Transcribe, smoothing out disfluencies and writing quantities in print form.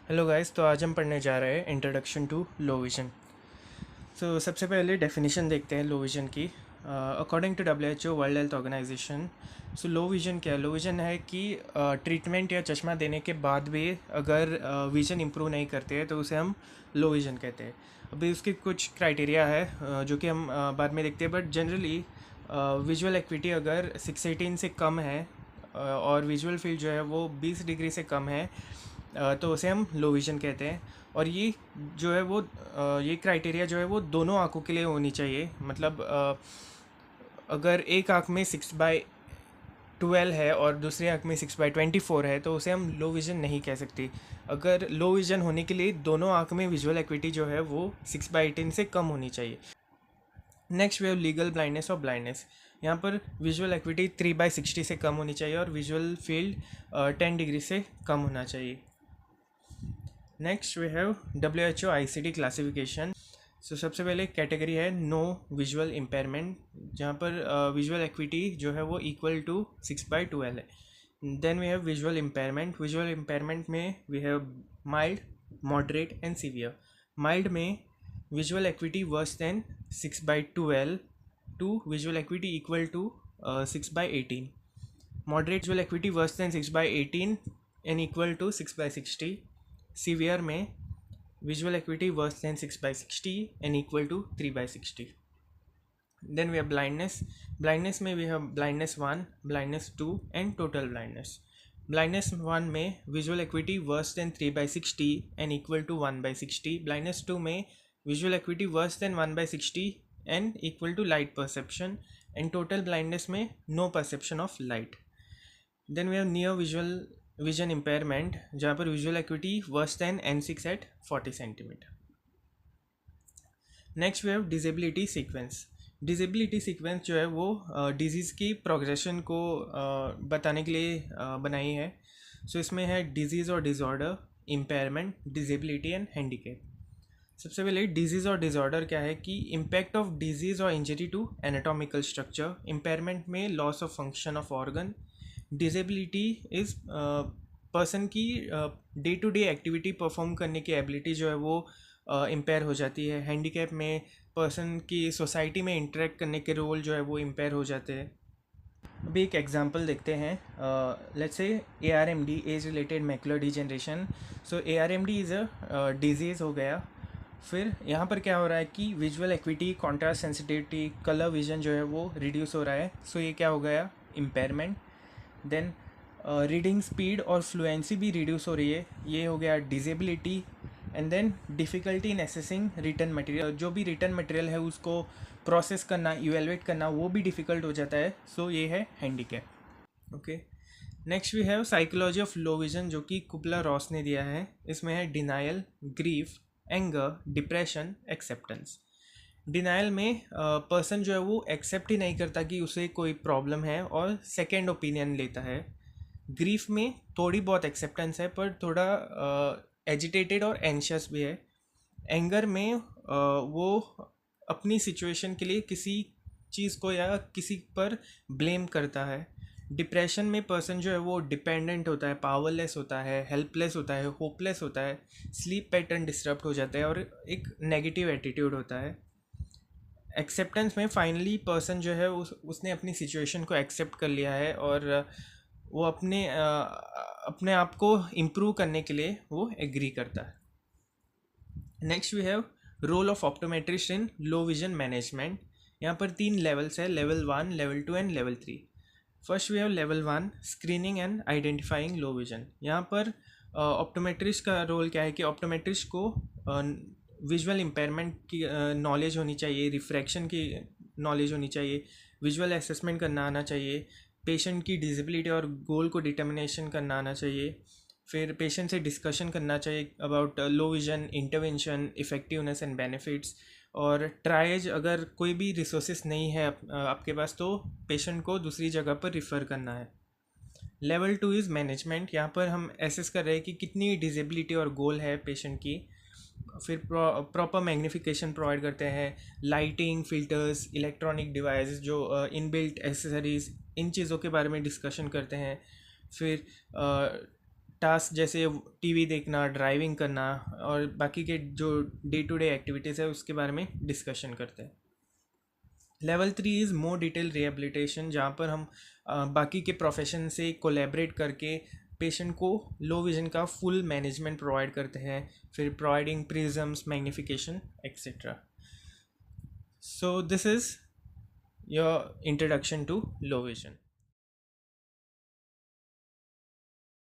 Hello guys, तो आज हम पढ़ने जा रहे हैं इंट्रोडक्शन टू लो विजन। तो सबसे पहले डेफिनेशन देखते हैं लो विजन की। According to WHO world health organization, so low vision क्या है? लो विजन है कि ट्रीटमेंट या चश्मा देने के बाद भी अगर विजन इंप्रूव नहीं करते हैं तो उसे हम लो विजन कहते हैं। अभी उसके कुछ क्राइटेरिया है जो कि हम बाद में देखते हैं, बट जनरली विजुअल एक्विटी अगर 618 से कम है और विजुअल फील्ड जो है वो 20 डिग्री से कम है, तो उसे हम लो विजन कहते हैं। और ये जो है वो ये क्राइटेरिया जो है वो दोनों आँखों के लिए होनी चाहिए। मतलब अगर एक आँख में 6/12 है और दूसरी आँख में 6/24 है तो उसे हम लो विजन नहीं कह सकते। अगर लो विजन होने के लिए दोनों आँख में विजुअल एक्विटी जो है वो 6/18 से कम होनी चाहिए। Next we have legal blindness और ब्लाइंडनेस। यहाँ पर विजुअल एक्विटी 3/60 से कम होनी चाहिए और विजुअल फील्ड 10 डिग्री से कम होना चाहिए। Next we have WHO ICD classification. So सबसे पहले कैटेगरी है नो विजुअल इम्पेयरमेंट, जहाँ पर विजुअल एक्विटी जो है वो इक्वल टू 6/12 है। Then we have visual impairment. Visual impairment में we have mild, moderate and severe. Mild में visual acuity worse than 6/12 to visual acuity equal to 6/18। Moderate visual acuity worse than 6/18 and equal to 6/60। Severe में visual acuity worse than 6/60 and equal to 3/60. Then we have blindness. Blindness में we have blindness 1, blindness 2 and total blindness. Blindness 1 में visual acuity worse than 3/60 and equal to 1/60. Blindness 2 में visual acuity worse than 1/60 and equal to light perception. And total blindness में no perception of light. Then we have near visual vision impairment, जहाँ पर visual acuity worse than N6 at 40 centimetre. Next we have disability sequence. Disability sequence जो है वो disease की progression को बताने के लिए बनाई है। सो इसमें है डिजीज़ और disorder, impairment, disability and handicap. सबसे पहले डिजीज़ और डिसऑर्डर क्या है कि इम्पैक्ट ऑफ डिजीज़ और injury to anatomical structure. Impairment में loss of function of organ. Disability is person की day to day activity perform करने की एबिलिटी जो है वो इम्पेयर हो जाती है। हैंडीकैप में पर्सन की सोसाइटी में इंटरेक्ट करने के रोल जो है वो इम्पेयर हो जाते हैं। अभी एक एग्जांपल देखते हैं। Let's say ARMD, age related macular degeneration. So ARMD is a disease हो गया। फिर यहाँ पर क्या हो रहा है कि visual equity, contrast sensitivity, colour vision जो है वो रिड्यूस हो रहा है। सो ये क्या हो गया? इम्पेयरमेंट। देन रीडिंग स्पीड और फ्लुएंसी भी रिड्यूस हो रही है, ये हो गया disability. And then difficulty in assessing written material, जो भी रिटन मटेरियल है उसको प्रोसेस करना, इवेलुएट करना, वो भी डिफ़िकल्ट हो जाता है। सो ये है handicap. Okay, next we have psychology of low vision, जो कि कुपला रॉस ने दिया है। इसमें है denial, grief, anger, depression, acceptance. Denial में पर्सन जो है वो एक्सेप्ट ही नहीं करता कि उसे कोई प्रॉब्लम है और सेकेंड ओपिनियन लेता है। ग्रीफ में थोड़ी बहुत एक्सेप्टेंस है पर थोड़ा एजिटेटेड और एंशियस भी है। एंगर में वो अपनी सिचुएशन के लिए किसी चीज़ को या किसी पर ब्लेम करता है। डिप्रेशन में पर्सन जो है वो डिपेंडेंट होता है, पावरलेस होता है, हेल्पलेस होता है, होपलेस होता है, स्लीप पैटर्न डिस्टर्ब हो जाता है और एक नेगेटिव एटीट्यूड होता है। एक्सेप्टेंस में फाइनली पर्सन जो है उसने अपनी सिचुएशन को एक्सेप्ट कर लिया है और वो अपने आप को इम्प्रूव करने के लिए वो एग्री करता है। Next we have role of optometrist in low vision management. यहाँ पर 3 लेवल्स है, level 1, level 2 and level 3। First we have level 1, screening and identifying low vision. यहाँ पर ऑप्टोमेट्रिस्ट का रोल क्या है कि ऑप्टोमेट्रिस्ट को विजुअल इम्पेयरमेंट की नॉलेज होनी चाहिए, रिफ्रैक्शन की नॉलेज होनी चाहिए, विजुअल असेसमेंट करना आना चाहिए, पेशेंट की डिसेबिलिटी और गोल को डिटर्मिनेशन करना आना चाहिए, फिर पेशेंट से डिस्कशन करना चाहिए about low vision, intervention, effectiveness and benefits. और ट्राइज अगर कोई भी रिसोर्सेस नहीं है आपके पास तो पेशेंट को दूसरी जगह पर रिफ़र करना है। Level 2 is management. यहाँ पर हम एसेस कर रहे हैं कि कितनी डिसेबिलिटी और गोल है पेशेंट की। फिर प्रॉपर मैग्नीफिकेशन प्रोवाइड करते हैं, लाइटिंग, फिल्टर्स, इलेक्ट्रॉनिक डिवाइस, जो इनबिल्ट एसेसरीज, इन चीज़ों के बारे में डिस्कशन करते हैं। फिर टास्क जैसे टीवी देखना, ड्राइविंग करना और बाकी के जो डे टू डे एक्टिविटीज़ है उसके बारे में डिस्कशन करते हैं। Level 3 is more detail rehabilitation, जहाँ पर हम बाकी के प्रोफेशन से कोलैबोरेट करके पेशेंट को लो विजन का फुल मैनेजमेंट प्रोवाइड करते हैं, फिर providing prisms, magnification etcetera. So this is your introduction to low vision.